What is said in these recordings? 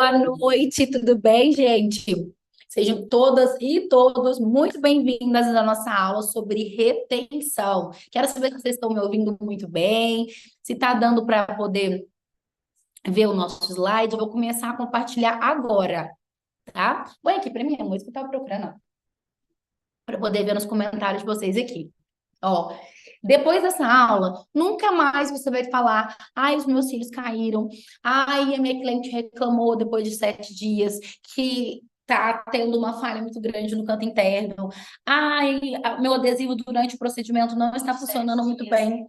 Boa noite, tudo bem, gente? Sejam todas e todos muito bem-vindas à nossa aula sobre retenção. Quero saber se vocês estão me ouvindo muito bem, se está dando para poder ver o nosso slide. Eu vou começar a compartilhar agora, tá? Põe aqui para mim a música que eu estava procurando, para poder ver nos comentários de vocês aqui. Ó, depois dessa aula, nunca mais você vai falar, ai, os meus cílios caíram, ai, a minha cliente reclamou depois de 7 dias que tá tendo uma falha muito grande no canto interno, ai, meu adesivo durante o procedimento não está funcionando muito bem.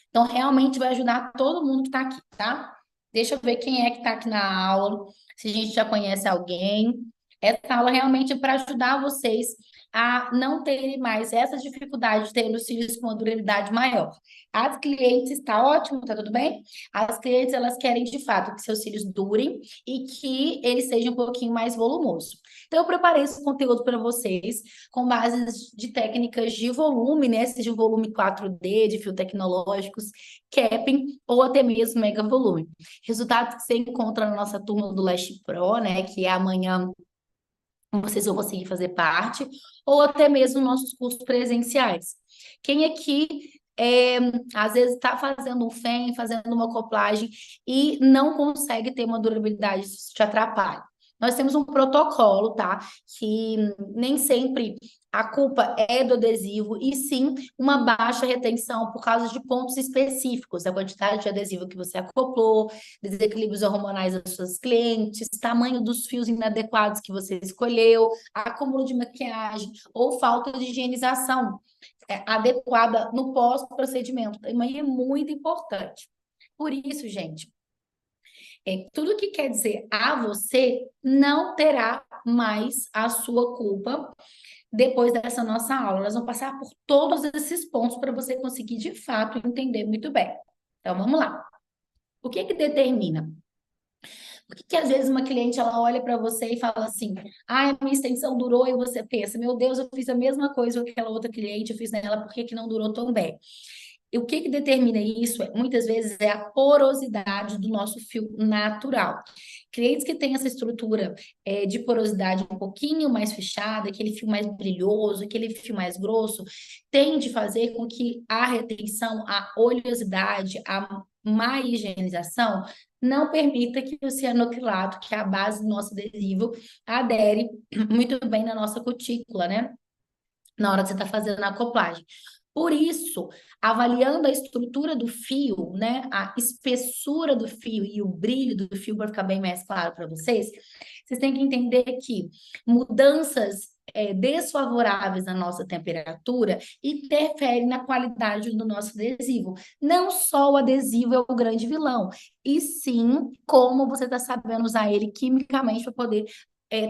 Então, realmente vai ajudar todo mundo que está aqui, tá? Deixa eu ver quem é que está aqui na aula, se a gente já conhece alguém. Essa aula realmente é para ajudar vocês a não terem mais essa dificuldade de ter os cílios com uma durabilidade maior. As clientes, está ótimo, tá tudo bem? As clientes, elas querem de fato que seus cílios durem e que eles sejam um pouquinho mais volumosos. Então, eu preparei esse conteúdo para vocês com bases de técnicas de volume, né? Seja um volume 4D, de fio tecnológicos, capping ou até mesmo mega volume. Resultados que você encontra na nossa turma do Lash Pro, né? Que é amanhã vocês vão conseguir fazer parte, ou até mesmo nossos cursos presenciais. Quem aqui às vezes está fazendo um FEM, fazendo uma acoplagem e não consegue ter uma durabilidade, isso te atrapalha. Nós temos um protocolo, tá? Que nem sempre a culpa é do adesivo, e sim uma baixa retenção por causa de pontos específicos, a quantidade de adesivo que você acoplou, desequilíbrios hormonais das suas clientes, tamanho dos fios inadequados que você escolheu, acúmulo de maquiagem ou falta de higienização adequada no pós-procedimento. Também é muito importante. Por isso, gente, tudo que quer dizer a você não terá mais a sua culpa depois dessa nossa aula. Nós vamos passar por todos esses pontos para você conseguir, de fato, entender muito bem. Então, vamos lá. O que que determina? Por que que às vezes uma cliente ela olha para você e fala assim: "Ah, a minha extensão durou", e você pensa: "Meu Deus, eu fiz a mesma coisa que aquela outra cliente, eu fiz nela, por que que não durou tão bem?" E o que que determina isso, muitas vezes, é a porosidade do nosso fio natural. Clientes que têm essa estrutura de porosidade um pouquinho mais fechada, aquele fio mais brilhoso, aquele fio mais grosso, tende a fazer com que a retenção, a oleosidade, a má higienização não permita que o cianocrilato, que é a base do nosso adesivo, adere muito bem na nossa cutícula, né? Na hora que você está fazendo a acoplagem. Por isso, avaliando a estrutura do fio, né, a espessura do fio e o brilho do fio, para ficar bem mais claro para vocês, vocês têm que entender que mudanças desfavoráveis na nossa temperatura interferem na qualidade do nosso adesivo. Não só o adesivo é o grande vilão, e sim como você está sabendo usar ele quimicamente para poder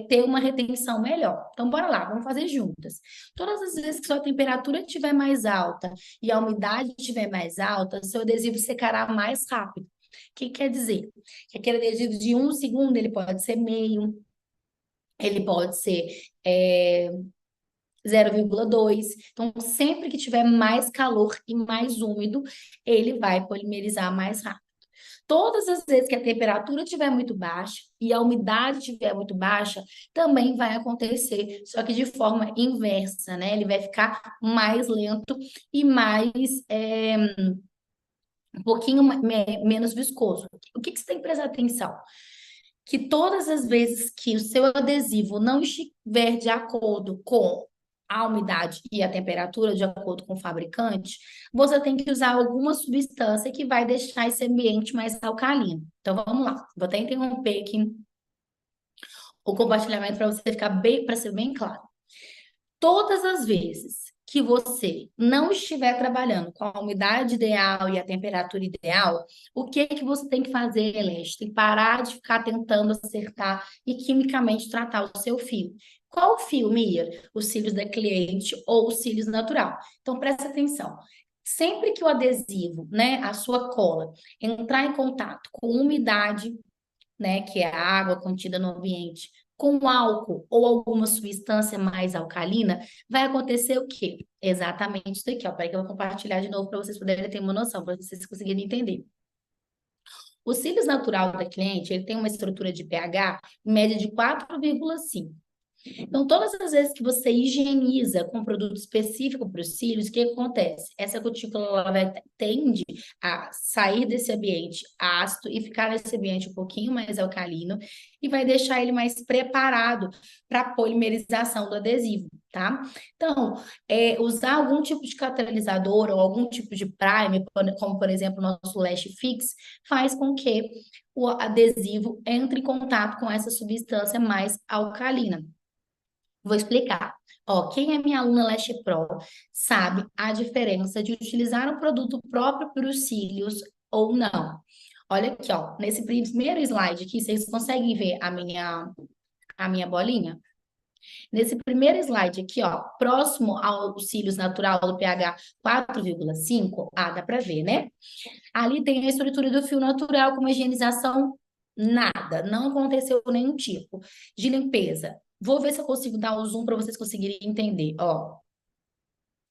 ter uma retenção melhor. Então, bora lá, vamos fazer juntas. Todas as vezes que sua temperatura estiver mais alta e a umidade estiver mais alta, seu adesivo secará mais rápido. O que quer dizer? Que aquele adesivo de 1 segundo, ele pode ser meio, ele pode ser 0,2. Então, sempre que tiver mais calor e mais úmido, ele vai polimerizar mais rápido. Todas as vezes que a temperatura estiver muito baixa e a umidade estiver muito baixa, também vai acontecer, só que de forma inversa, né? Ele vai ficar mais lento e mais, um pouquinho menos viscoso. O que que você tem que prestar atenção? Que todas as vezes que o seu adesivo não estiver de acordo com a umidade e a temperatura, de acordo com o fabricante, você tem que usar alguma substância que vai deixar esse ambiente mais alcalino. Então, vamos lá. Vou até interromper aqui o compartilhamento para você ficar bem, para ser bem claro. Todas as vezes que você não estiver trabalhando com a umidade ideal e a temperatura ideal, o que que você tem que fazer, Celeste? Tem que parar de ficar tentando acertar e quimicamente tratar o seu fio. Qual fio, Mia? Os cílios da cliente ou os cílios natural. Então, presta atenção. Sempre que o adesivo, né, a sua cola, entrar em contato com umidade, né, que é a água contida no ambiente, com álcool ou alguma substância mais alcalina, vai acontecer o quê? Exatamente isso aqui, ó. Peraí que eu vou compartilhar de novo para vocês poderem ter uma noção, para vocês conseguirem entender. O cílios natural da cliente, ele tem uma estrutura de pH em média de 4,5. Então, todas as vezes que você higieniza com produto específico para os cílios, o que acontece? Essa cutícula ela tende a sair desse ambiente ácido e ficar nesse ambiente um pouquinho mais alcalino e vai deixar ele mais preparado para a polimerização do adesivo, tá? Então, usar algum tipo de catalisador ou algum tipo de primer, como por exemplo o nosso Lash Fix, faz com que o adesivo entre em contato com essa substância mais alcalina. Vou explicar. Ó, quem é minha aluna Lash Pro sabe a diferença de utilizar um produto próprio para os cílios ou não. Olha aqui, ó, nesse primeiro slide aqui, vocês conseguem ver a minha bolinha? Nesse primeiro slide aqui, ó, próximo aos cílios natural do pH 4,5, dá para ver, né? Ali tem a estrutura do fio natural com uma higienização nada, não aconteceu nenhum tipo de limpeza. Vou ver se eu consigo dar o zoom para vocês conseguirem entender, ó.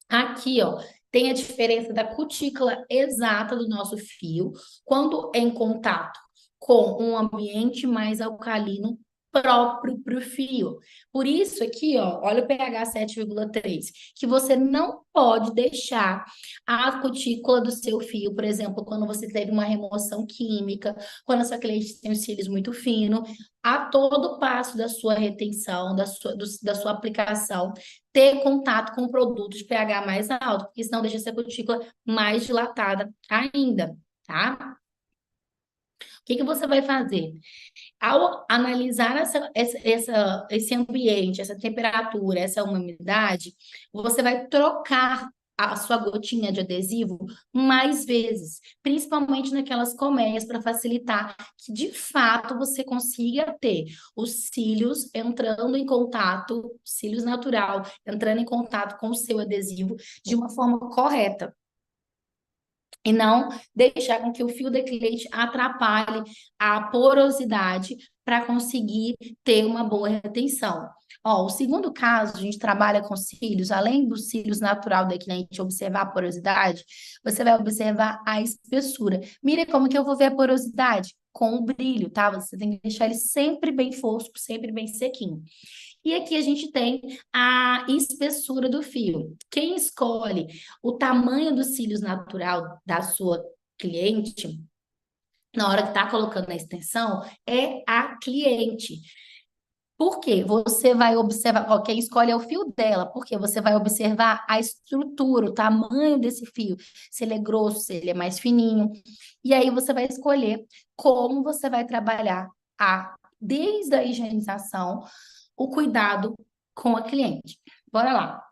Aqui, ó, tem a diferença da cutícula exata do nosso fio quando em contato com um ambiente mais alcalino próprio para o fio. Por isso aqui, ó, olha o pH 7,3, que você não pode deixar a cutícula do seu fio, por exemplo, quando você teve uma remoção química, quando a sua cliente tem os cílios muito finos, a todo passo da sua retenção, da sua aplicação, ter contato com produtos de pH mais alto, porque senão deixa essa cutícula mais dilatada ainda, tá? O que que você vai fazer? Ao analisar esse ambiente, essa temperatura, essa umidade, você vai trocar a sua gotinha de adesivo mais vezes, principalmente naquelas colmeias, para facilitar que de fato você consiga ter os cílios entrando em contato, cílios natural, entrando em contato com o seu adesivo de uma forma correta. E não deixar com que o fio de leite atrapalhe a porosidade para conseguir ter uma boa retenção. Ó, o segundo caso, a gente trabalha com cílios, além dos cílios natural da cliente observar a porosidade, você vai observar a espessura. Mira como que eu vou ver a porosidade? Com o brilho, tá? Você tem que deixar ele sempre bem fosco, sempre bem sequinho. E aqui a gente tem a espessura do fio. Quem escolhe o tamanho dos cílios natural da sua cliente, na hora que está colocando a extensão, é a cliente. Por quê? Você vai observar, ó, quem escolhe é o fio dela, porque você vai observar a estrutura, o tamanho desse fio, se ele é grosso, se ele é mais fininho. E aí você vai escolher como você vai trabalhar desde a higienização, o cuidado com a cliente. Bora lá.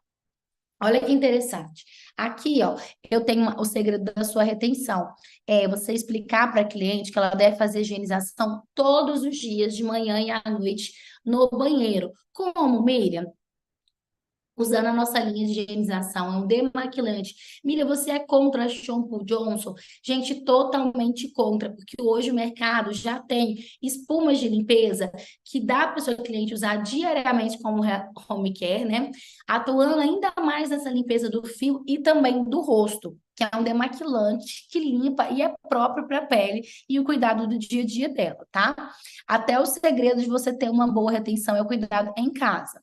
Olha que interessante. Aqui, ó, eu tenho o segredo da sua retenção. É você explicar para a cliente que ela deve fazer higienização todos os dias, de manhã e à noite, no banheiro. Como, Miriam? Usando a nossa linha de higienização, é um demaquilante. Miriam, você é contra a Shampoo Johnson? Gente, totalmente contra, porque hoje o mercado já tem espumas de limpeza que dá para o seu cliente usar diariamente como home care, né? Atuando ainda mais nessa limpeza do fio e também do rosto, que é um demaquilante que limpa e é próprio para a pele e o cuidado do dia a dia dela, tá? Até o segredo de você ter uma boa retenção é o cuidado em casa.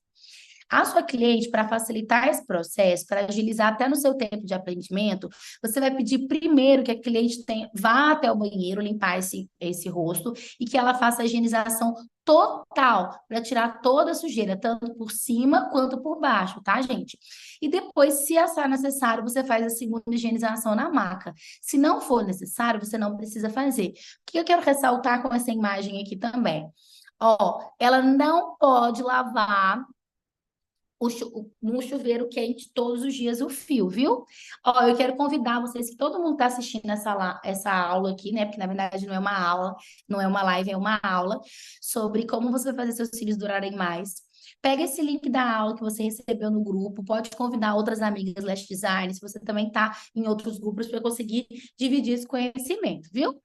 A sua cliente, para facilitar esse processo, para agilizar até no seu tempo de atendimento, você vai pedir primeiro que a cliente vá até o banheiro limpar esse rosto e que ela faça a higienização total para tirar toda a sujeira, tanto por cima quanto por baixo, tá, gente? E depois, se achar necessário, você faz a segunda higienização na maca. Se não for necessário, você não precisa fazer. O que eu quero ressaltar com essa imagem aqui também? Ó, ela não pode lavar no chuveiro quente todos os dias o fio, viu? Ó, eu quero convidar vocês, que todo mundo está assistindo essa aula aqui, né? Porque na verdade não é uma aula, não é uma live, é uma aula sobre como você vai fazer seus cílios durarem mais. Pega esse link da aula que você recebeu no grupo, pode convidar outras amigas Lash Design, se você também está em outros grupos, para conseguir dividir esse conhecimento, viu?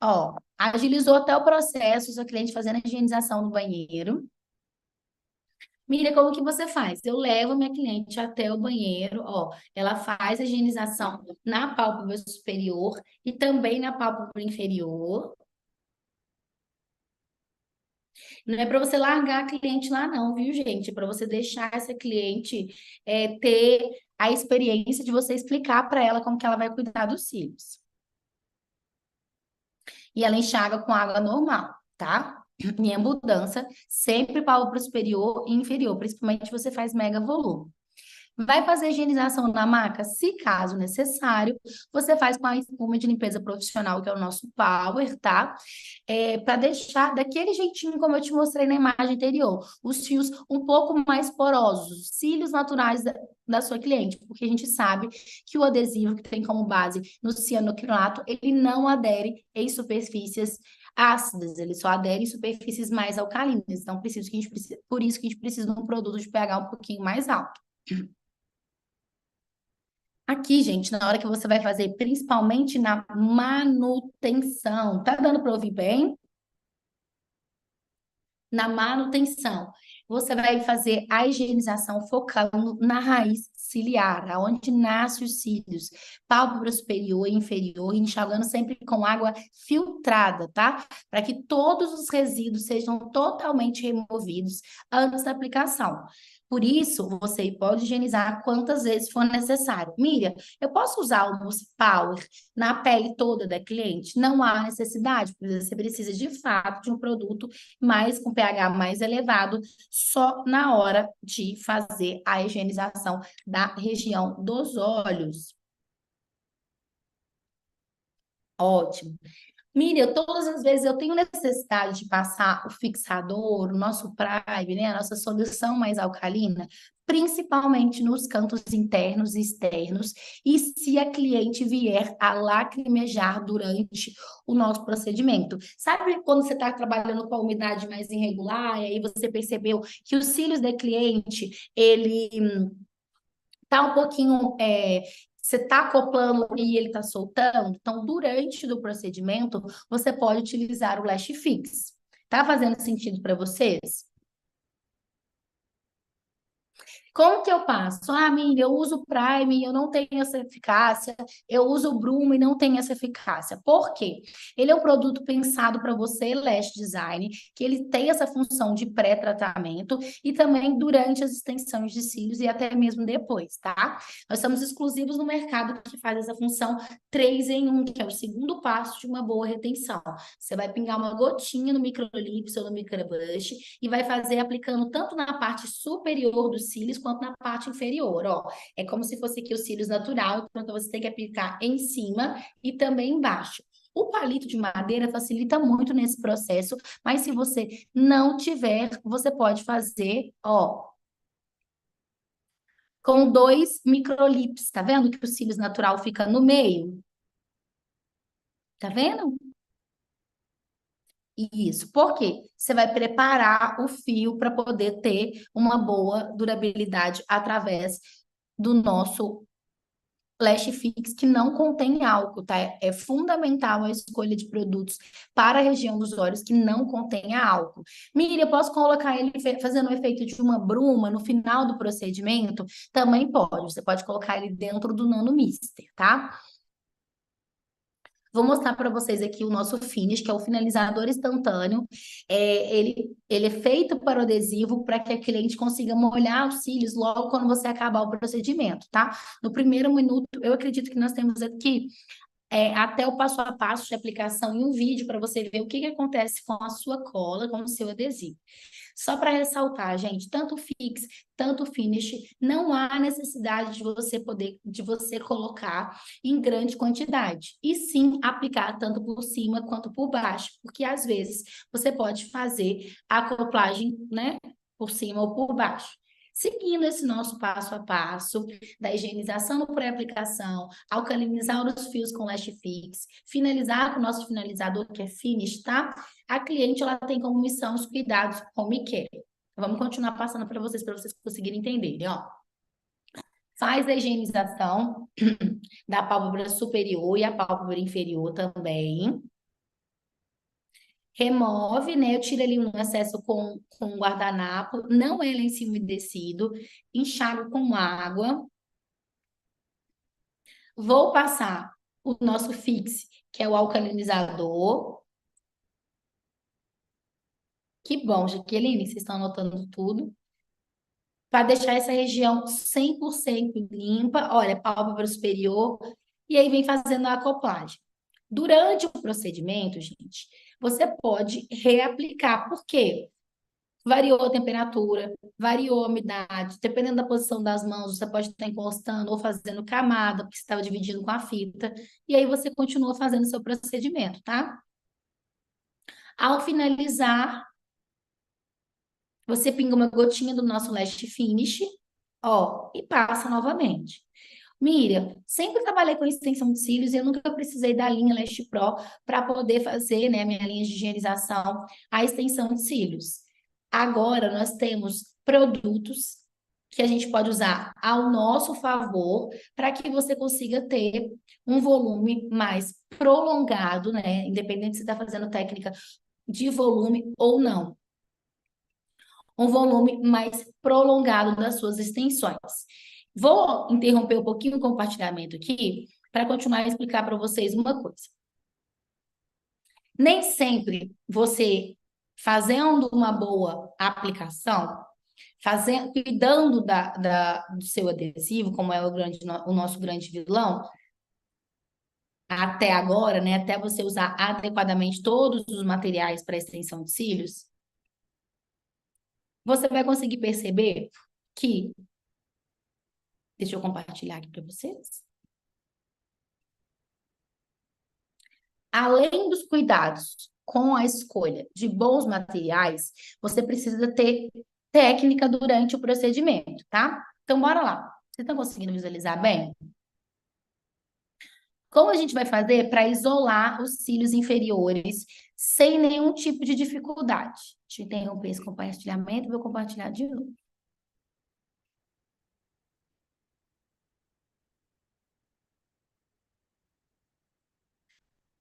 Ó, agilizou até o processo, sua cliente fazendo a higienização no banheiro. Mira, como que você faz? Eu levo minha cliente até o banheiro, ó, ela faz a higienização na pálpebra superior e também na pálpebra inferior. Não é para você largar a cliente lá, não, viu, gente? É para você deixar essa cliente ter a experiência de você explicar para ela como que ela vai cuidar dos cílios. E ela enxaga com água normal, tá? Em mudança, sempre pálpebra superior e inferior, principalmente se você faz mega volume. Vai fazer higienização na maca? Se caso necessário, você faz com a espuma de limpeza profissional, que é o nosso Power, tá? Para deixar daquele jeitinho como eu te mostrei na imagem anterior, os fios um pouco mais porosos, os cílios naturais da sua cliente, porque a gente sabe que o adesivo que tem como base no cianocrilato, ele não adere em superfícies ácidas, ele só adere em superfícies mais alcalinas. Então, por isso que a gente precisa de um produto de pH um pouquinho mais alto. Aqui, gente, na hora que você vai fazer, principalmente na manutenção, tá dando para ouvir bem? Na manutenção, você vai fazer a higienização focando na raiz ciliar, aonde nasce os cílios, pálpebra superior e inferior, enxugando sempre com água filtrada, tá? Para que todos os resíduos sejam totalmente removidos antes da aplicação. Por isso, você pode higienizar quantas vezes for necessário. Miriam, eu posso usar o Mousse Power na pele toda da cliente? Não há necessidade, porque você precisa de fato de um produto mais com pH mais elevado, só na hora de fazer a higienização da região dos olhos. Ótimo. Miriam, todas as vezes eu tenho necessidade de passar o fixador, o nosso Prime, né, a nossa solução mais alcalina, principalmente nos cantos internos e externos, e se a cliente vier a lacrimejar durante o nosso procedimento. Sabe quando você está trabalhando com a umidade mais irregular, e aí você percebeu que os cílios da cliente, ele tá um pouquinho, você tá acoplando e ele tá soltando. Então, durante o procedimento, você pode utilizar o Lash Fix. Tá fazendo sentido para vocês? Como que eu passo? Ah, Miriam, eu uso o Prime e eu não tenho essa eficácia. Eu uso o Brumo e não tenho essa eficácia. Por quê? Ele é um produto pensado para você, Lash Design, que ele tem essa função de pré-tratamento e também durante as extensões de cílios e até mesmo depois, tá? Nós somos exclusivos no mercado que faz essa função 3 em 1, que é o segundo passo de uma boa retenção. Você vai pingar uma gotinha no microlips ou no microbrush e vai fazer aplicando tanto na parte superior dos cílios quanto na parte inferior, ó. É como se fosse aqui os cílios natural, então você tem que aplicar em cima e também embaixo. O palito de madeira facilita muito nesse processo, mas se você não tiver, você pode fazer, ó, com 2 microlips, tá vendo que o cílios natural fica no meio? Tá vendo? Isso. Por quê? Você vai preparar o fio para poder ter uma boa durabilidade através do nosso Lash Fix, que não contém álcool, tá? É fundamental a escolha de produtos para a região dos olhos que não contenha álcool. Miriam, eu posso colocar ele fazendo o efeito de uma bruma no final do procedimento? Também pode. Você pode colocar ele dentro do Nano Mister, tá? Vou mostrar para vocês aqui o nosso finish, que é o finalizador instantâneo. Ele é feito para o adesivo para que a cliente consiga molhar os cílios logo quando você acabar o procedimento, tá? No primeiro minuto, eu acredito que nós temos aqui até o passo a passo de aplicação em um vídeo para você ver o que acontece com a sua cola, com o seu adesivo. Só para ressaltar, gente, tanto fix, tanto finish, não há necessidade de você colocar em grande quantidade, e sim aplicar tanto por cima quanto por baixo, porque às vezes você pode fazer a acoplagem, né, por cima ou por baixo. Seguindo esse nosso passo a passo da higienização no pré-aplicação, alcalinizar os fios com Lash Fix, finalizar com o nosso finalizador, que é Finish, tá? A cliente, ela tem como missão os cuidados com o Miquel. Vamos continuar passando para vocês conseguirem entenderem, ó. Faz a higienização da pálpebra superior e a pálpebra inferior também. Remove, né? Eu tiro ali um excesso com um guardanapo, não é lenço umedecido, enxago com água. Vou passar o nosso Fix, que é o alcalinizador. Que bom, Jaqueline, vocês estão anotando tudo. Para deixar essa região 100% limpa, olha, pálpebra superior, e aí vem fazendo a acoplagem. Durante o procedimento, gente, você pode reaplicar, por quê? Variou a temperatura, variou a umidade, dependendo da posição das mãos, você pode estar encostando ou fazendo camada, porque você estava dividindo com a fita, e aí você continua fazendo seu procedimento, tá? Ao finalizar, você pinga uma gotinha do nosso Lash Finish, ó, e passa novamente. Miriam, sempre trabalhei com extensão de cílios e eu nunca precisei da linha Lash Pro para poder fazer, né, minha linha de higienização, a extensão de cílios. Agora nós temos produtos que a gente pode usar ao nosso favor para que você consiga ter um volume mais prolongado, né? Independente se está fazendo técnica de volume ou não. Um volume mais prolongado das suas extensões. Vou interromper um pouquinho o compartilhamento aqui para continuar a explicar para vocês uma coisa. Nem sempre você fazendo uma boa aplicação, cuidando do seu adesivo, como é o nosso grande vilão, até agora, né? Até você usar adequadamente todos os materiais para extensão de cílios, você vai conseguir perceber que. Deixa eu compartilhar aqui para vocês. Além dos cuidados com a escolha de bons materiais, você precisa ter técnica durante o procedimento, tá? Então, bora lá. Vocês estão conseguindo visualizar bem? Como a gente vai fazer para isolar os cílios inferiores sem nenhum tipo de dificuldade? Deixa eu interromper esse compartilhamento e vou compartilhar de novo.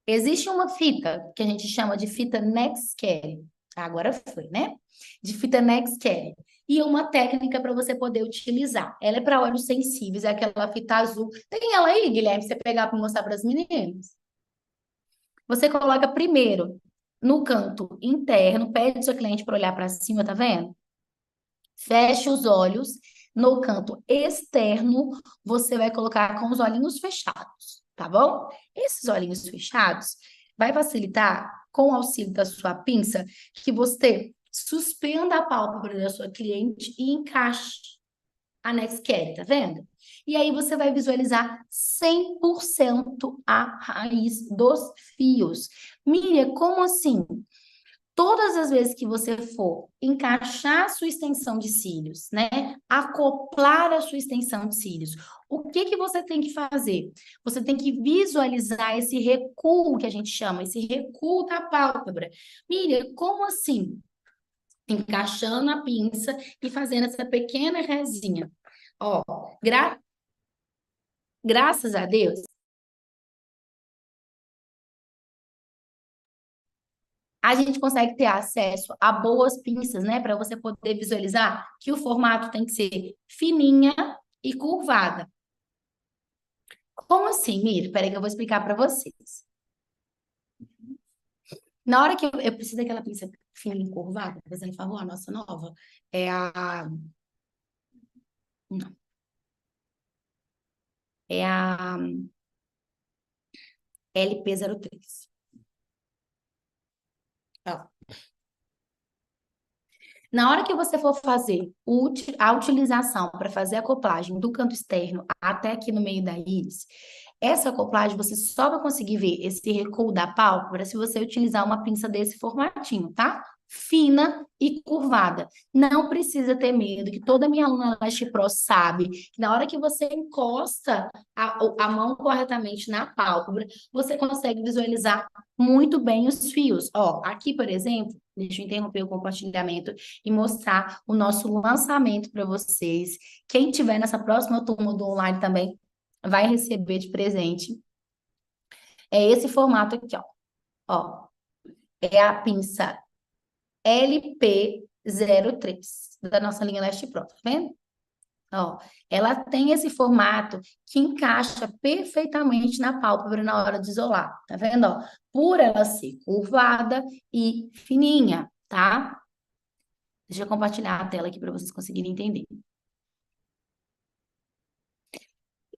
Existe uma fita que a gente chama de fita Nextcare. Agora foi, né? De fita Nextcare. E uma técnica para você poder utilizar. Ela é para olhos sensíveis, é aquela fita azul. Tem ela aí, Guilherme, pra você pegar para mostrar para as meninas. Você coloca primeiro no canto interno, pede seu cliente para olhar para cima, tá vendo? Fecha os olhos. No canto externo, você vai colocar com os olhinhos fechados, tá bom? Esses olhinhos fechados vai facilitar, com o auxílio da sua pinça, que você suspenda a pálpebra da sua cliente e encaixe a Nextcare, tá vendo? E aí você vai visualizar 100% a raiz dos fios. Miriam, como assim? Todas as vezes que você for encaixar a sua extensão de cílios, né? Acoplar a sua extensão de cílios, o que que você tem que fazer? Você tem que visualizar esse recuo que a gente chama, esse recuo da pálpebra. Miriam, como assim? Encaixando a pinça e fazendo essa pequena resinha. Ó, graças a Deus, a gente consegue ter acesso a boas pinças, né? Para você poder visualizar que o formato tem que ser fininha e curvada. Como assim, Miri? Peraí que eu vou explicar para vocês. Na hora que eu preciso daquela pinça fininha e curvada, fazendo favor, a nossa nova, é a... Não, é a LP03. Ó. Na hora que você for fazer a utilização para fazer a acoplagem do canto externo até aqui no meio da íris, essa acoplagem você só vai conseguir ver esse recuo da pálpebra se você utilizar uma pinça desse formatinho, tá? Fina e curvada. Não precisa ter medo, que toda minha aluna Lash Pro sabe que na hora que você encosta a mão corretamente na pálpebra, você consegue visualizar muito bem os fios. Ó, aqui, por exemplo, deixa eu interromper o compartilhamento e mostrar o nosso lançamento para vocês. Quem tiver nessa próxima turma do online também vai receber de presente. É esse formato aqui, ó. Ó, é a pinça LP03 da nossa linha Lash Pro, tá vendo? Ó, ela tem esse formato que encaixa perfeitamente na pálpebra na hora de isolar, tá vendo? Ó, por ela ser curvada e fininha, tá? Deixa eu compartilhar a tela aqui para vocês conseguirem entender.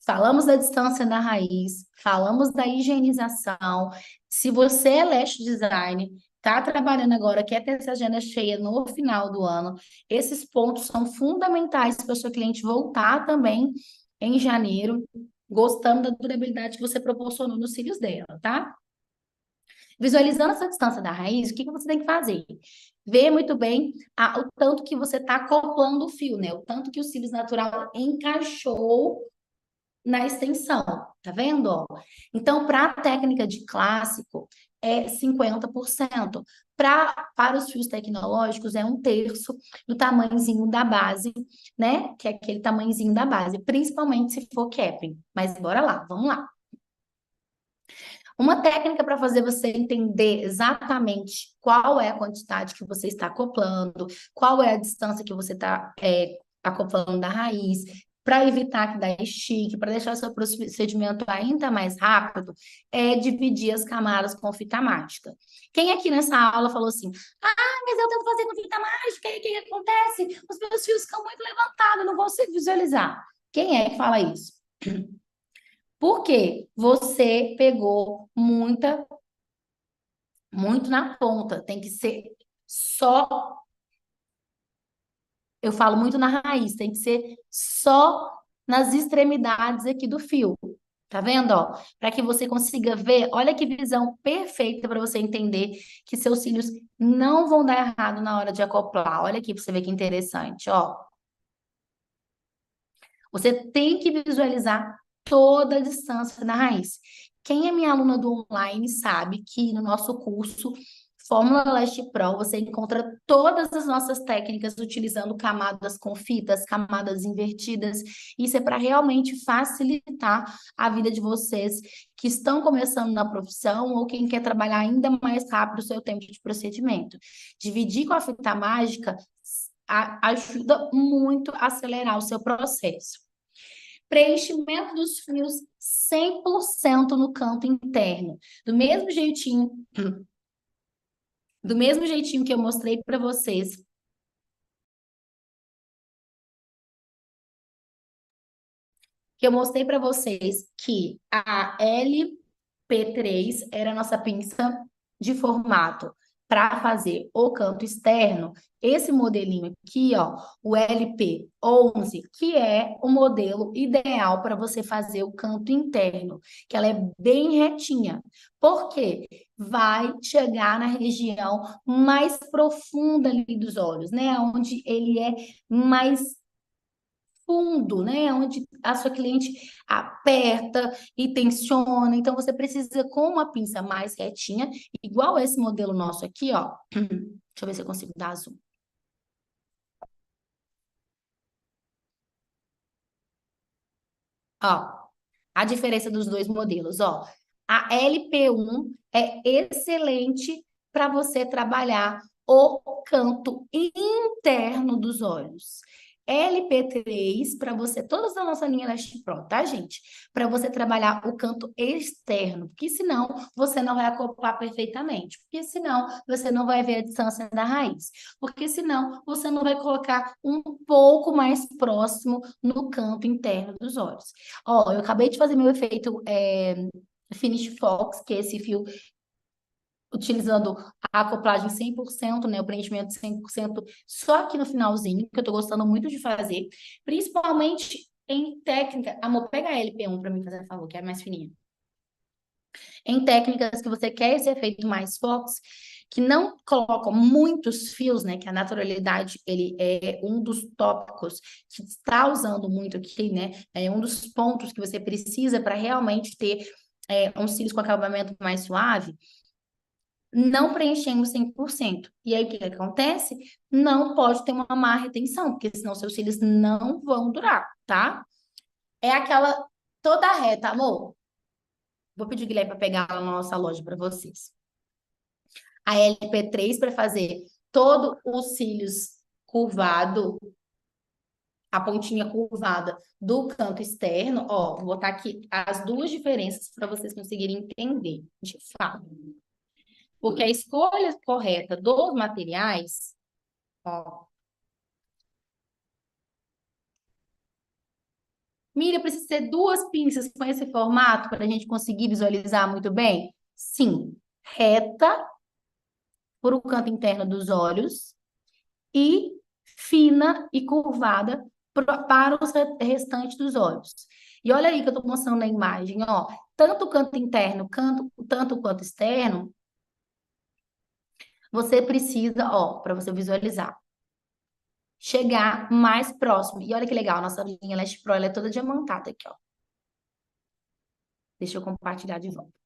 Falamos da distância da raiz, falamos da higienização. Se você é lash design, está trabalhando agora, quer ter essa agenda cheia no final do ano, esses pontos são fundamentais para o seu cliente voltar também em janeiro, gostando da durabilidade que você proporcionou nos cílios dela, tá? Visualizando essa distância da raiz, o que que você tem que fazer? Ver muito bem o tanto que você está acoplando o fio, né? O tanto que o cílios natural encaixou na extensão, tá vendo? Ó? Então, para a técnica de clássico, é 50%. Para os fios tecnológicos, é 1/3 do tamanhozinho da base, né? Que é aquele tamanhozinho da base, principalmente se for capping. Mas bora lá, vamos lá. Uma técnica para fazer você entender exatamente qual é a quantidade que você está acoplando, qual é a distância que você está acoplando da raiz, para evitar que dá estique, para deixar o seu procedimento ainda mais rápido, é dividir as camadas com fita mágica. Quem aqui nessa aula falou assim, mas eu tento fazer com fita mágica, e o que acontece? Os meus fios ficam muito levantados, eu não consigo visualizar. Quem é que fala isso? Porque você pegou muito na ponta. Tem que ser só. Eu falo muito na raiz, tem que ser só nas extremidades aqui do fio. Tá vendo, ó? Para que você consiga ver, olha que visão perfeita para você entender que seus cílios não vão dar errado na hora de acoplar. Olha aqui para você ver que interessante, ó. Você tem que visualizar toda a distância da raiz. Quem é minha aluna do online sabe que no nosso curso Fórmula Lash Pro você encontra todas as nossas técnicas utilizando camadas com fitas, camadas invertidas. Isso é para realmente facilitar a vida de vocês que estão começando na profissão ou quem quer trabalhar ainda mais rápido o seu tempo de procedimento. Dividir com a fita mágica ajuda muito a acelerar o seu processo. Preenchimento dos fios 100% no canto interno. Do mesmo jeitinho que eu mostrei para vocês. Que eu mostrei para vocês que a LP3 era a nossa pinça de formato para fazer o canto externo, esse modelinho aqui, ó, o LP11, que é o modelo ideal para você fazer o canto interno, que ela é bem retinha. Por quê? Vai chegar na região mais profunda ali dos olhos, né? Onde ele é mais fundo, né? Onde a sua cliente aperta e tensiona. Então, você precisa com uma pinça mais retinha, igual esse modelo nosso aqui, ó. Deixa eu ver se eu consigo dar zoom. Ó, a diferença dos dois modelos, ó. A LP1 é excelente para você trabalhar o canto interno dos olhos. LP3 para você, todas da nossa linha Lash Pro, tá, gente? Para você trabalhar o canto externo, porque senão você não vai acoplar perfeitamente, porque senão você não vai ver a distância da raiz, porque senão você não vai colocar um pouco mais próximo no canto interno dos olhos. Ó, eu acabei de fazer meu efeito Finish Fox, que é esse fio utilizando a acoplagem 100%, né, o preenchimento 100%, só aqui no finalzinho, que eu tô gostando muito de fazer, principalmente em técnica. Amor, pega a LP1 para mim fazer favor, que é mais fininha. Em técnicas que você quer esse efeito mais Fox, que não colocam muitos fios, né? Que a naturalidade, ele é um dos tópicos que está usando muito aqui, né? É um dos pontos que você precisa para realmente ter um cílios com acabamento mais suave, não preenchendo 100%. E aí, o que que acontece? Não pode ter uma má retenção, porque senão seus cílios não vão durar, tá? É aquela toda reta, amor. Vou pedir o Guilherme para pegar lá na nossa loja para vocês. A LP3 para fazer todo os cílios curvado, a pontinha curvada do canto externo. Ó, vou botar aqui as duas diferenças para vocês conseguirem entender, de fato. Porque a escolha correta dos materiais, ó, Miriam, precisa ser duas pinças com esse formato para a gente conseguir visualizar muito bem? Sim, reta por o canto interno dos olhos e fina e curvada para os restantes dos olhos. E olha aí que eu estou mostrando na imagem, ó, tanto o canto interno, tanto quanto externo, você precisa, ó, para você visualizar, chegar mais próximo. E olha que legal, nossa linha Lash Pro, ela é toda diamantada aqui, ó. Deixa eu compartilhar de volta.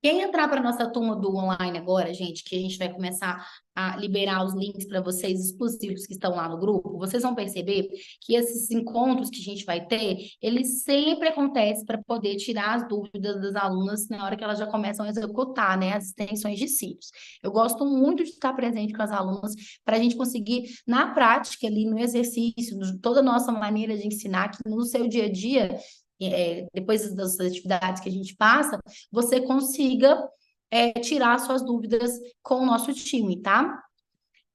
Quem entrar para a nossa turma do online agora, gente, que a gente vai começar a liberar os links para vocês exclusivos que estão lá no grupo, vocês vão perceber que esses encontros que a gente vai ter, eles sempre acontecem para poder tirar as dúvidas das alunas na hora que elas já começam a executar, né, as extensões de cílios. Eu gosto muito de estar presente com as alunas para a gente conseguir, na prática, ali no exercício, toda a nossa maneira de ensinar, que no seu dia a dia, depois das atividades que a gente passa, você consiga tirar suas dúvidas com o nosso time, tá?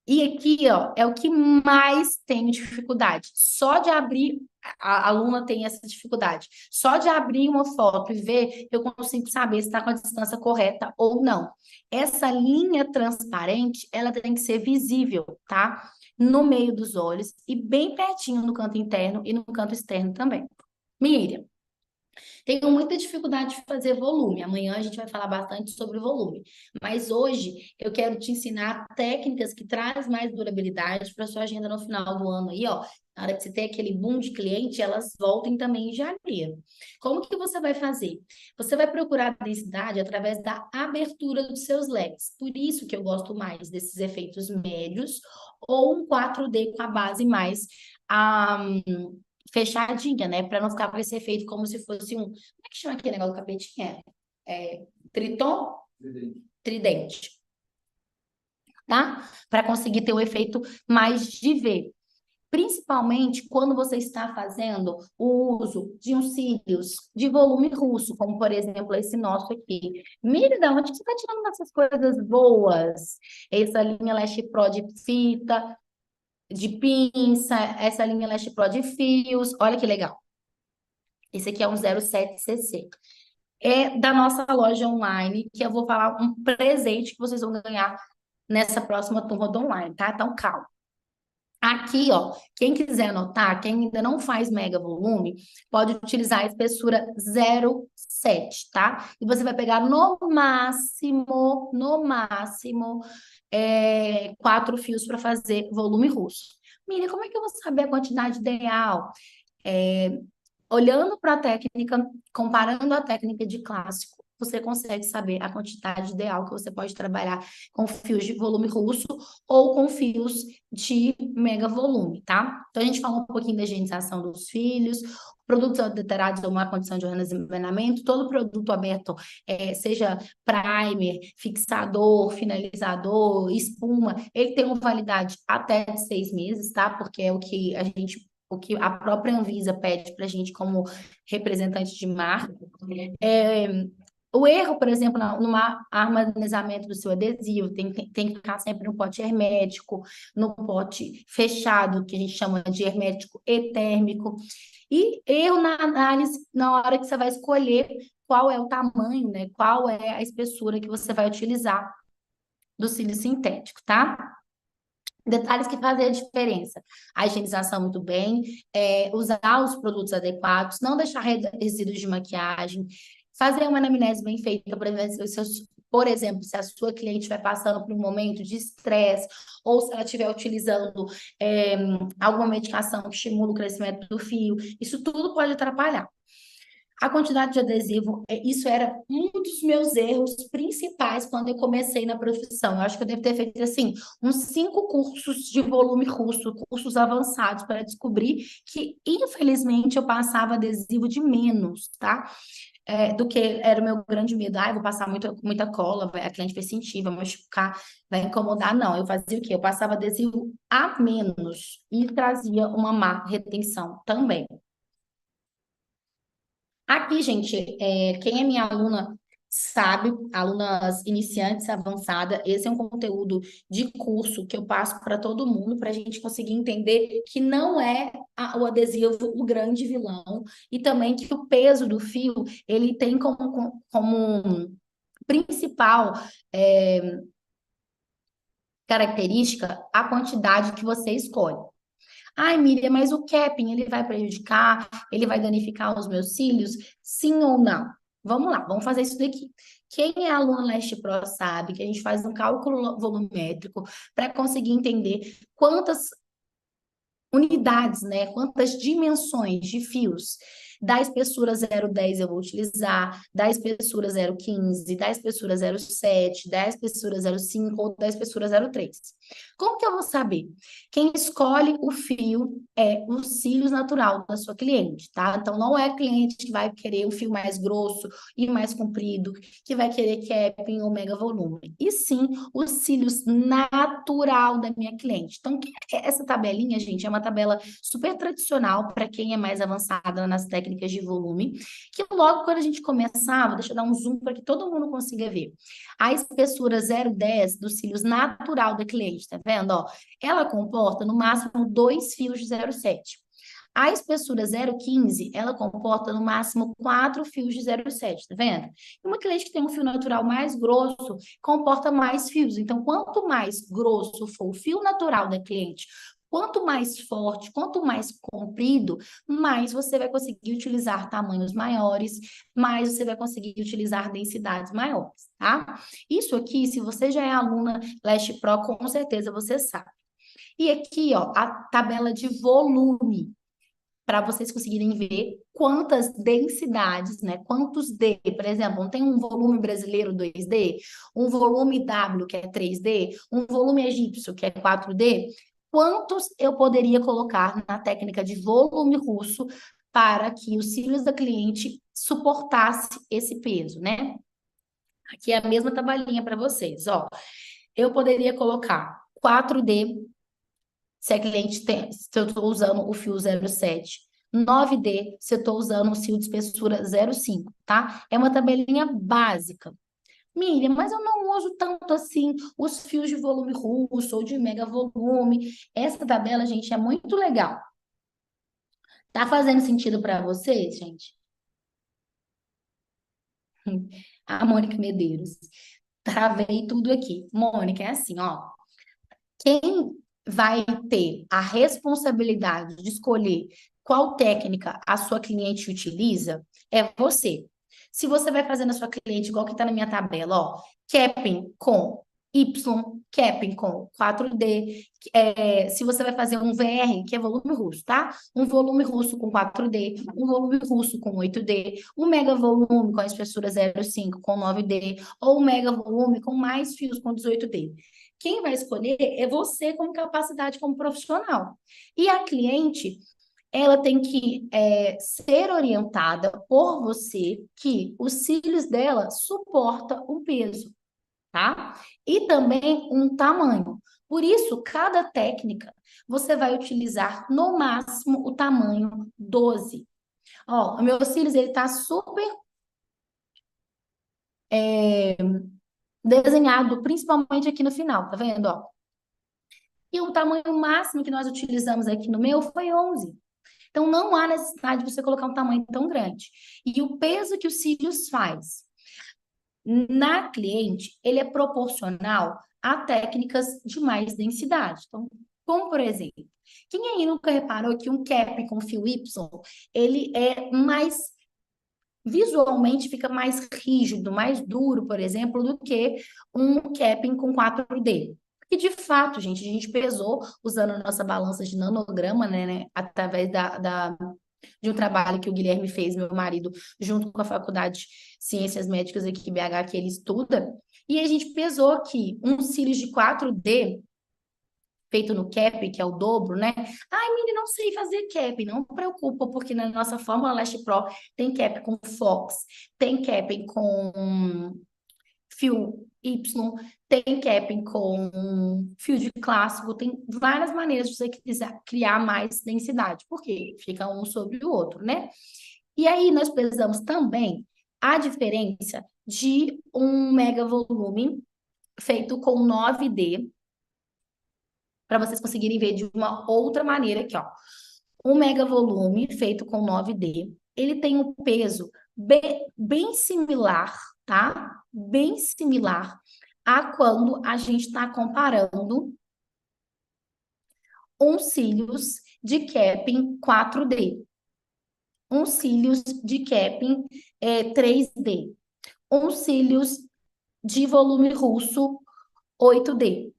E aqui, ó, é o que mais tenho dificuldade. Só de abrir, a aluna tem essa dificuldade. Só de abrir uma foto e ver, eu consigo saber se está com a distância correta ou não. Essa linha transparente, ela tem que ser visível, tá? No meio dos olhos e bem pertinho no canto interno e no canto externo também. Miriam, tenho muita dificuldade de fazer volume. Amanhã a gente vai falar bastante sobre volume. Mas hoje eu quero te ensinar técnicas que trazem mais durabilidade para sua agenda no final do ano aí, ó. Na hora que você tem aquele boom de cliente, elas voltem também em janeiro. Como que você vai fazer? Você vai procurar densidade através da abertura dos seus leques. Por isso que eu gosto mais desses efeitos médios ou um 4D com a base mais ah, fechadinha, né? Para não ficar com esse efeito como se fosse um. Como é que chama aquele negócio do capetinha? Triton? Tridente. Tá? Para conseguir ter o efeito mais de V. Principalmente quando você está fazendo o uso de uns cílios de volume russo, como por exemplo esse nosso aqui. Mire, da onde que você está tirando essas coisas boas? Essa linha Lash Pro de fita, de pinça, essa linha Lash Pro de fios. Olha que legal. Esse aqui é um 07cc. É da nossa loja online, que eu vou falar um presente que vocês vão ganhar nessa próxima turma do online, tá? Então, calma. Aqui, ó, quem quiser anotar, quem ainda não faz mega volume, pode utilizar a espessura 0,7, tá? E você vai pegar no máximo, 4 fios para fazer volume russo. Miriam, como é que eu vou saber a quantidade ideal? Olhando para a técnica, comparando a técnica de clássico, você consegue saber a quantidade ideal que você pode trabalhar com fios de volume russo ou com fios de mega volume, tá? Então, a gente falou um pouquinho da higienização dos filhos, produtos adulterados ou má condição de armazenamento, todo produto aberto, seja primer, fixador, finalizador, espuma, ele tem uma validade até de 6 meses, tá? Porque é o que a própria Anvisa pede para a gente como representante de marca. O erro, por exemplo, no armazenamento do seu adesivo, tem que ficar sempre no pote hermético, no pote fechado, que a gente chama de hermético e térmico. E erro na análise na hora que você vai escolher qual é o tamanho, né? Qual é a espessura que você vai utilizar do cílio sintético, tá? Detalhes que fazem a diferença. A higienização muito bem, usar os produtos adequados, não deixar resíduos de maquiagem, fazer uma anamnese bem feita, por exemplo, se a sua cliente estiver passando por um momento de estresse, ou se ela estiver utilizando alguma medicação que estimula o crescimento do fio, isso tudo pode atrapalhar. A quantidade de adesivo, isso era um dos meus erros principais quando eu comecei na profissão. Eu acho que eu devo ter feito, assim, uns 5 cursos de volume russo, cursos avançados, para descobrir que, infelizmente, eu passava adesivo de menos, tá? Do que era o meu grande medo. Ah, eu vou passar muita cola, a cliente vai sentir, vai machucar, vai incomodar. Não, eu fazia o quê? Eu passava adesivo a menos e trazia uma má retenção também. Aqui, gente, quem é minha aluna sabe, alunas iniciantes, avançada, esse é um conteúdo de curso que eu passo para todo mundo, para a gente conseguir entender que não é o adesivo o grande vilão, e também que o peso do fio, ele tem como principal característica a quantidade que você escolhe. Ai, Miriam, mas o capping, ele vai prejudicar, ele vai danificar os meus cílios? Sim ou não? Vamos lá, vamos fazer isso daqui. Quem é aluno Leste Pro sabe que a gente faz um cálculo volumétrico para conseguir entender quantas unidades, né? Quantas dimensões de fios da espessura 0,10 eu vou utilizar, da espessura 0,15, da espessura 0,7, da espessura 0,5 ou da espessura 0,3. Como que eu vou saber? Quem escolhe o fio é o cílios natural da sua cliente, tá? Então, não é a cliente que vai querer um fio mais grosso e mais comprido, que vai querer capping ou mega volume. E sim, os cílios natural da minha cliente. Então, essa tabelinha, gente, é uma tabela super tradicional para quem é mais avançada nas técnicas de volume, que logo quando a gente começava, deixa eu dar um zoom para que todo mundo consiga ver. A espessura 0,10 dos cílios natural da cliente, tá vendo? Ó, ela comporta no máximo 2 fios de 0,7. A espessura 0,15, ela comporta no máximo 4 fios de 0,7, tá vendo? E uma cliente que tem um fio natural mais grosso, comporta mais fios. Então, quanto mais grosso for o fio natural da cliente, quanto mais forte, quanto mais comprido, mais você vai conseguir utilizar tamanhos maiores, mais você vai conseguir utilizar densidades maiores, tá? Isso aqui, se você já é aluna Leste Pro, com certeza você sabe. E aqui, ó, a tabela de volume, para vocês conseguirem ver quantas densidades, né? Quantos D, por exemplo, não tem um volume brasileiro 2D, um volume W, que é 3D, um volume egípcio, que é 4D. Quantos eu poderia colocar na técnica de volume russo para que os cílios da cliente suportasse esse peso, né? Aqui é a mesma tabelinha para vocês, ó. Eu poderia colocar 4D se a cliente tem, se eu estou usando o fio 0,7. 9D, se eu estou usando o fio de espessura 0,5, tá? É uma tabelinha básica. Miriam, mas eu não uso tanto assim os fios de volume russo ou de mega volume. Essa tabela, gente, é muito legal. Tá fazendo sentido para vocês, gente? A Mônica Medeiros. Travei tudo aqui. Mônica, é assim, ó. Quem vai ter a responsabilidade de escolher qual técnica a sua cliente utiliza é você. Se você vai fazer na sua cliente, igual que está na minha tabela, ó, capping com Y, capping com 4D, se você vai fazer um VR, que é volume russo, tá? Um volume russo com 4D, um volume russo com 8D, um mega volume com a espessura 0,5 com 9D, ou um mega volume com mais fios com 18D. Quem vai escolher é você com capacidade como profissional. E a cliente, ela tem que ser orientada por você que os cílios dela suportam um peso, tá? E também um tamanho. Por isso, cada técnica você vai utilizar no máximo o tamanho 12. Ó, o meu cílios ele tá super desenhado, principalmente aqui no final, tá vendo, ó? E o tamanho máximo que nós utilizamos aqui no meu foi 11. Então, não há necessidade de você colocar um tamanho tão grande. E o peso que o cílios faz na cliente, ele é proporcional a técnicas de mais densidade. Então, como por exemplo, quem aí nunca reparou que um cap com fio Y, ele é mais visualmente fica mais rígido, mais duro, por exemplo, do que um capping com 4D. E de fato, gente, a gente pesou usando a nossa balança de nanograma, né, através de um trabalho que o Guilherme fez, meu marido, junto com a Faculdade de Ciências Médicas aqui em BH, que ele estuda, e a gente pesou que um cílios de 4D feito no cap, que é o dobro, né? Ai, Miri, não sei fazer cap. Não preocupa, porque na nossa Fórmula Lash Pro tem cap com Fox, tem cap com fio Y, tem capping com fio de clássico, tem várias maneiras de você quiser criar mais densidade, porque fica um sobre o outro, né? E aí nós precisamos também a diferença de um mega volume feito com 9D, para vocês conseguirem ver de uma outra maneira aqui, ó. Um mega volume feito com 9D, ele tem um peso bem similar, tá? Bem similar a quando a gente está comparando uns cílios de capping 4D, uns cílios de capping 3D, uns cílios de volume russo 8D.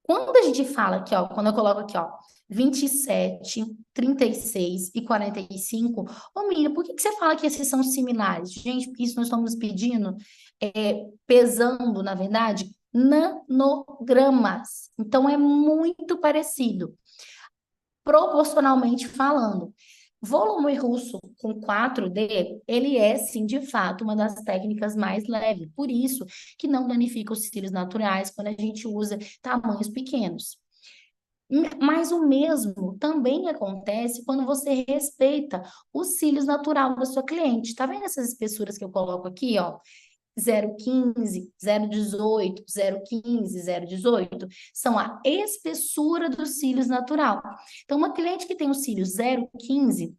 Quando a gente fala aqui, ó, quando eu coloco aqui, ó, 27, 36 e 45, ô Miriam, por que você fala que esses são similares? Gente, porque isso nós estamos pedindo, pesando, na verdade, nanogramas. Então, é muito parecido, proporcionalmente falando. Volume russo com 4D, ele é, sim, de fato, uma das técnicas mais leves. Por isso que não danifica os cílios naturais quando a gente usa tamanhos pequenos. Mas o mesmo também acontece quando você respeita os cílios natural da sua cliente. Tá vendo essas espessuras que eu coloco aqui, ó? 0,15, 0,18, 0,15, 0,18, são a espessura dos cílios natural. Então, uma cliente que tem os cílios 0,15,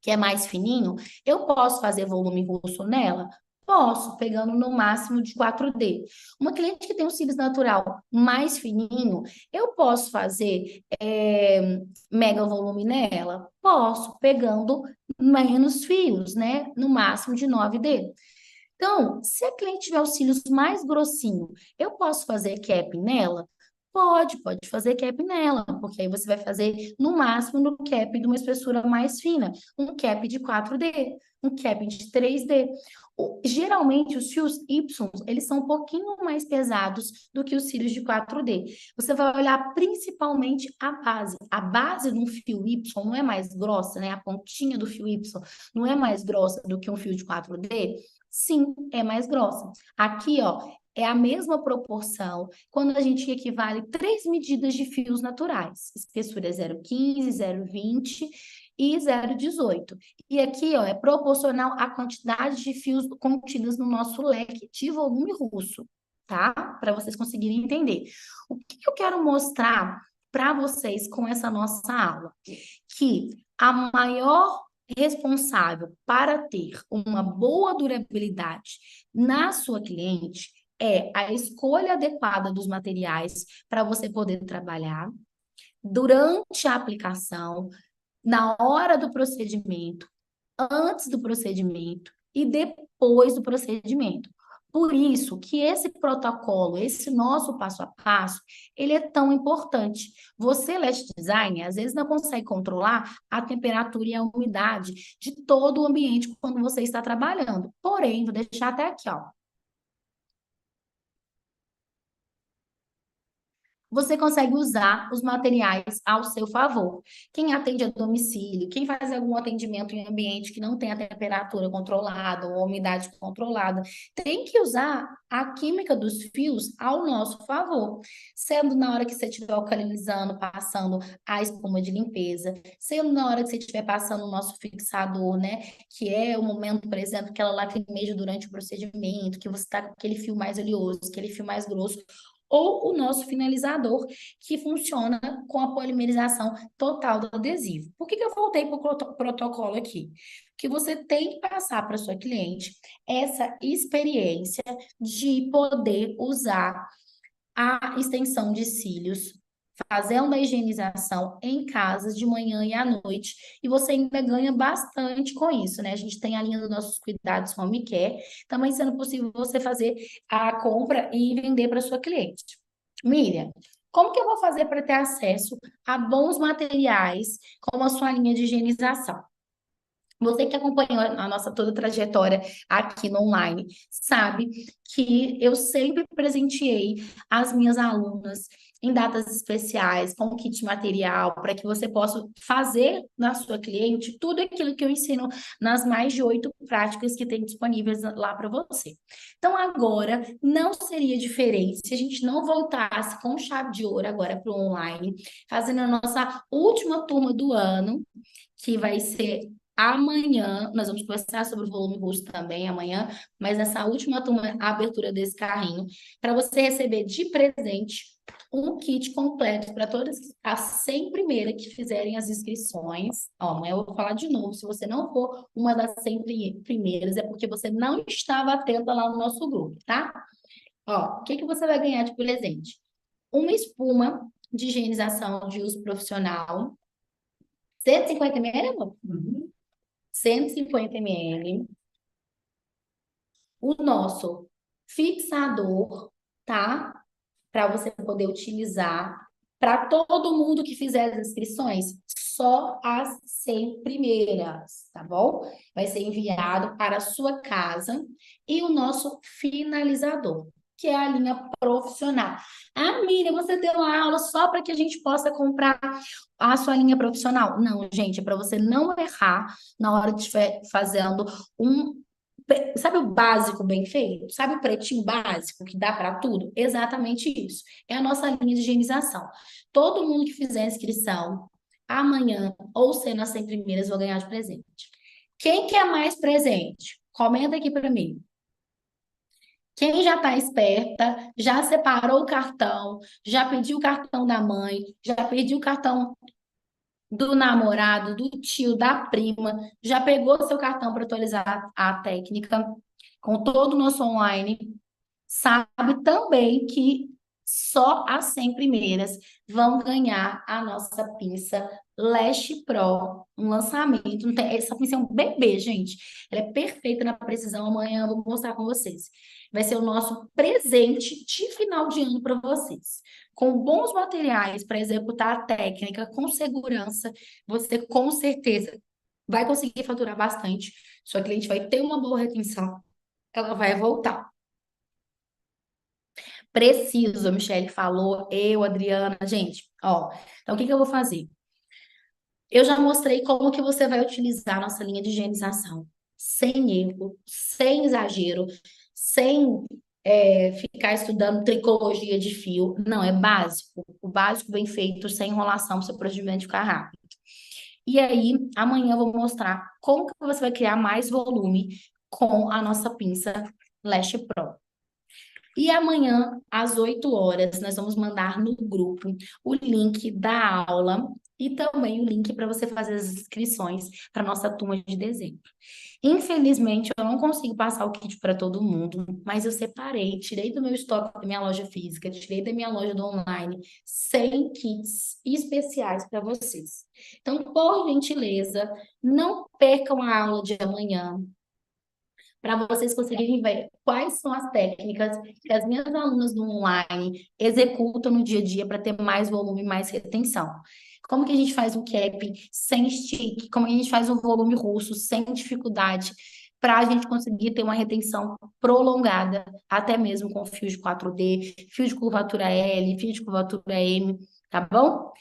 que é mais fininho, eu posso fazer volume russo nela? Posso, pegando no máximo de 4D. Uma cliente que tem os cílios natural mais fininho, eu posso fazer mega volume nela? Posso, pegando menos fios, né? No máximo de 9D. Então, se a cliente tiver os cílios mais grossinho, eu posso fazer cap nela? Pode fazer cap nela, porque aí você vai fazer no máximo no cap de uma espessura mais fina, um cap de 4D, um cap de 3D. Geralmente, os fios Y, eles são um pouquinho mais pesados do que os cílios de 4D. Você vai olhar principalmente a base. A base de um fio Y não é mais grossa, né? A pontinha do fio Y não é mais grossa do que um fio de 4D? Sim, é mais grossa. Aqui, ó, é a mesma proporção quando a gente equivale três medidas de fios naturais. Espessura é 0,15, 0,20 e 0,18. E aqui, ó, é proporcional à quantidade de fios contidos no nosso leque de volume russo, tá? Para vocês conseguirem entender. O que eu quero mostrar para vocês com essa nossa aula? Que a maior responsável para ter uma boa durabilidade na sua cliente é a escolha adequada dos materiais para você poder trabalhar durante a aplicação, na hora do procedimento, antes do procedimento e depois do procedimento. Por isso que esse protocolo, esse nosso passo a passo, ele é tão importante. Você, lash designer, às vezes não consegue controlar a temperatura e a umidade de todo o ambiente quando você está trabalhando. Porém, vou deixar até aqui, ó. Você consegue usar os materiais ao seu favor. Quem atende a domicílio, quem faz algum atendimento em ambiente que não tem a temperatura controlada ou a umidade controlada, tem que usar a química dos fios ao nosso favor. Sendo na hora que você estiver alcalinizando, passando a espuma de limpeza, sendo na hora que você estiver passando o nosso fixador, né? Que é o momento, por exemplo, que ela lacrimeja durante o procedimento, que você está com aquele fio mais oleoso, aquele fio mais grosso, ou o nosso finalizador, que funciona com a polimerização total do adesivo. Por que eu voltei para o protocolo aqui? Porque você tem que passar para sua cliente essa experiência de poder usar a extensão de cílios, fazendo a higienização em casa de manhã e à noite, e você ainda ganha bastante com isso, né? A gente tem a linha dos nossos cuidados home care, também sendo possível você fazer a compra e vender para sua cliente. Miriam, como que eu vou fazer para ter acesso a bons materiais como a sua linha de higienização? Você que acompanhou a nossa toda trajetória aqui no online, sabe que eu sempre presenteei as minhas alunas em datas especiais, com kit material, para que você possa fazer na sua cliente tudo aquilo que eu ensino nas mais de 8 práticas que tem disponíveis lá para você. Então, agora não seria diferente se a gente não voltasse com chave de ouro agora para o online, fazendo a nossa última turma do ano, que vai ser amanhã, nós vamos conversar sobre o volume russo também amanhã, mas nessa última turma, a abertura desse carrinho, para você receber de presente um kit completo para todas as 100 primeiras que fizerem as inscrições. Ó, amanhã eu vou falar de novo, se você não for uma das 100 primeiras, é porque você não estava atenta lá no nosso grupo, tá? Ó, o que que você vai ganhar de presente? Uma espuma de higienização de uso profissional, 150 ml, amor? 150 ml. O nosso fixador, tá? Para você poder utilizar para todo mundo que fizer as inscrições, só as 100 primeiras, tá bom? Vai ser enviado para a sua casa e o nosso finalizador, que é a linha profissional. Ah, Miriam, você deu uma aula só para que a gente possa comprar a sua linha profissional? Não, gente, é para você não errar na hora de estiver fazendo um. Sabe o básico bem feito? Sabe o pretinho básico que dá para tudo? Exatamente isso. É a nossa linha de higienização. Todo mundo que fizer a inscrição amanhã ou sendo nas 100 primeiras vai ganhar de presente. Quem quer mais presente? Comenta aqui para mim. Quem já está esperta, já separou o cartão, já pediu o cartão da mãe, já pediu o cartão do namorado, do tio, da prima, já pegou seu cartão para atualizar a técnica com todo o nosso online, sabe também que só as 100 primeiras vão ganhar a nossa pinça Lash Pro, um lançamento. Essa pinça é um bebê, gente. Ela é perfeita na precisão. Amanhã eu vou mostrar com vocês. Vai ser o nosso presente de final de ano para vocês. Com bons materiais para executar a técnica com segurança, você com certeza vai conseguir faturar bastante. Sua cliente vai ter uma boa retenção, ela vai voltar. Preciso, a Michelle falou, eu, Adriana, gente, ó. Então, o que que eu vou fazer? Eu já mostrei como que você vai utilizar a nossa linha de higienização, sem erro, sem exagero, sem ficar estudando tricologia de fio. Não, é básico. O básico bem feito, sem enrolação, para o seu procedimento ficar rápido. E aí, amanhã eu vou mostrar como que você vai criar mais volume com a nossa pinça Lash Pro. E amanhã, às 8 horas, nós vamos mandar no grupo o link da aula e também o link para você fazer as inscrições para a nossa turma de dezembro. Infelizmente, eu não consigo passar o kit para todo mundo, mas eu separei, tirei do meu estoque da minha loja física, tirei da minha loja do online 100 kits especiais para vocês. Então, por gentileza, não percam a aula de amanhã, para vocês conseguirem ver quais são as técnicas que as minhas alunas do online executam no dia a dia para ter mais volume, mais retenção. Como que a gente faz um cap sem stick? Como que a gente faz um volume russo sem dificuldade? Para a gente conseguir ter uma retenção prolongada, até mesmo com fio de 4D, fio de curvatura L, fio de curvatura M, tá bom?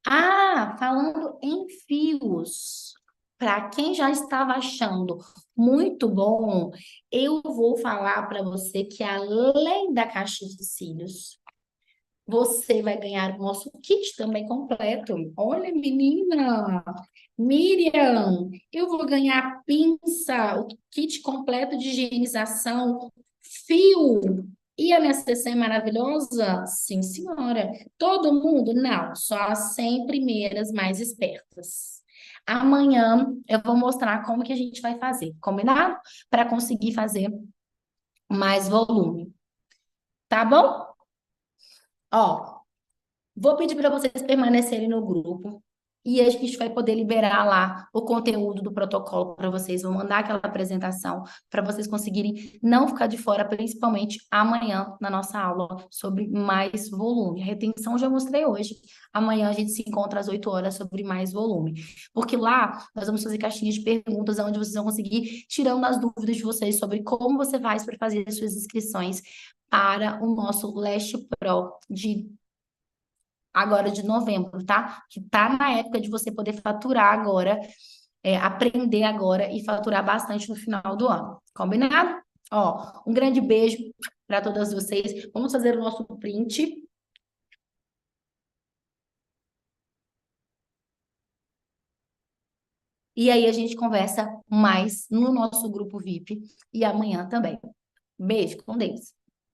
Ah, falando em fios, para quem já estava achando muito bom, eu vou falar para você que além da caixa de cílios, você vai ganhar o nosso kit também completo. Olha, menina, Miriam, eu vou ganhar pinça, o kit completo de higienização, fio. E a minha CC é maravilhosa? Sim, senhora. Todo mundo? Não, só as 100 primeiras mais espertas. Amanhã eu vou mostrar como que a gente vai fazer, combinado? Para conseguir fazer mais volume. Tá bom? Ó, vou pedir para vocês permanecerem no grupo e a gente vai poder liberar lá o conteúdo do protocolo para vocês. Vou mandar aquela apresentação para vocês conseguirem não ficar de fora, principalmente amanhã na nossa aula sobre mais volume. A retenção eu já mostrei hoje. Amanhã a gente se encontra às 8 horas sobre mais volume. Porque lá nós vamos fazer caixinhas de perguntas onde vocês vão conseguir tirando as dúvidas de vocês sobre como você faz para fazer as suas inscrições para o nosso Lash Pro de agora de novembro, tá? Que tá na época de você poder faturar agora, aprender agora e faturar bastante no final do ano. Combinado? Ó, um grande beijo para todas vocês. Vamos fazer o nosso print. E aí a gente conversa mais no nosso grupo VIP e amanhã também. Beijo, com Deus.